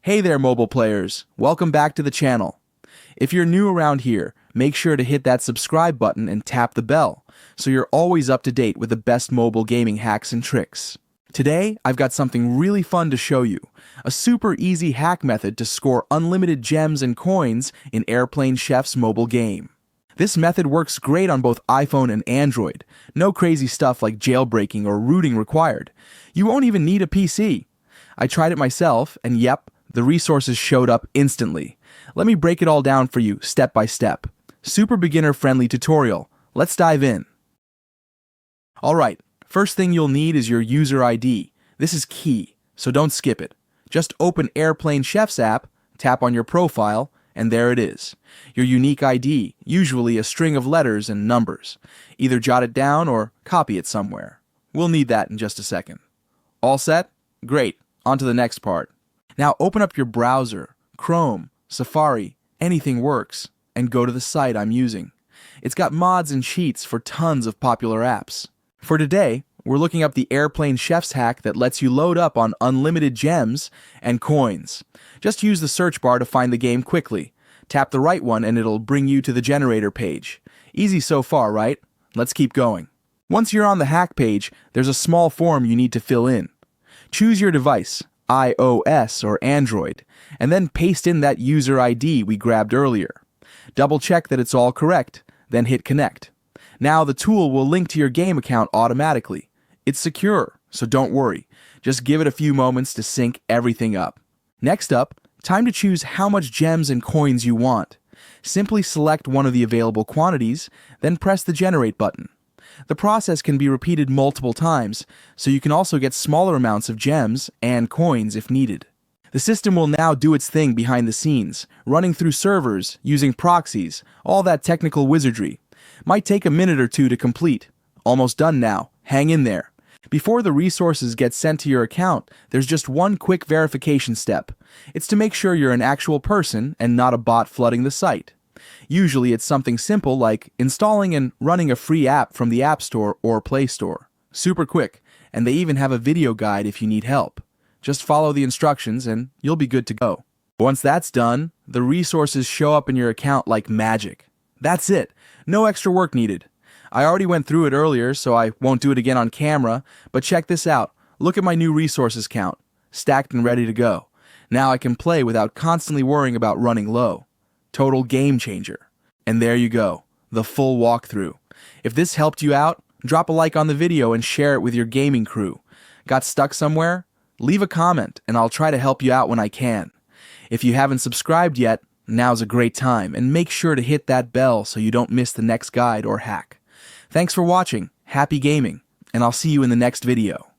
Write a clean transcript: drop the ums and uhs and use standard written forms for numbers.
Hey there, mobile players. Welcome back to the channel. If you're new around here, make sure to hit that subscribe button and tap the bell so you're always up to date with the best mobile gaming hacks and tricks. Today, I've got something really fun to show you. A super easy hack method to score unlimited gems and coins in Airplane Chef's mobile game. This method works great on both iPhone and Android. No crazy stuff like jailbreaking or rooting required. You won't even need a PC. I tried it myself, and yep, the resources showed up instantly. Let me break it all down for you step by step. Super beginner-friendly tutorial. Let's dive in. Alright, first thing you'll need is your user ID. This is key, so don't skip it. Just open Airplane Chef's app, tap on your profile, and there it is. Your unique ID, usually a string of letters and numbers. Either jot it down or copy it somewhere. We'll need that in just a second. All set? Great. On to the next part. Now open up your browser, Chrome, Safari, anything works, and go to the site I'm using. It's got mods and cheats for tons of popular apps. For today, we're looking up the Airplane Chef's hack that lets you load up on unlimited gems and coins. Just use the search bar to find the game quickly. Tap the right one and it'll bring you to the generator page. Easy so far, right? Let's keep going. Once you're on the hack page, there's a small form you need to fill in. Choose your device, iOS or Android, and then paste in that user ID we grabbed earlier. Double check that it's all correct, then hit connect. Now the tool will link to your game account automatically. It's secure, so don't worry. Just give it a few moments to sync everything up. Next up, time to choose how much gems and coins you want. Simply select one of the available quantities, then press the generate button. The process can be repeated multiple times, so you can also get smaller amounts of gems and coins if needed. The system will now do its thing behind the scenes, running through servers, using proxies, all that technical wizardry. Might take a minute or two to complete. Almost done now. Hang in there. Before the resources get sent to your account, there's just one quick verification step. It's to make sure you're an actual person and not a bot flooding the site. Usually it's something simple like installing and running a free app from the App Store or Play Store. Super quick, and they even have a video guide if you need help. Just follow the instructions and you'll be good to go. Once that's done, the resources show up in your account like magic. That's it. No extra work needed. I already went through it earlier, so I won't do it again on camera, but check this out. Look at my new resources count. Stacked and ready to go. Now I can play without constantly worrying about running low. Total game changer. And there you go, the full walkthrough. If this helped you out, drop a like on the video and share it with your gaming crew. Got stuck somewhere? Leave a comment and I'll try to help you out when I can. If you haven't subscribed yet, now's a great time, and make sure to hit that bell so you don't miss the next guide or hack. Thanks for watching, happy gaming, and I'll see you in the next video.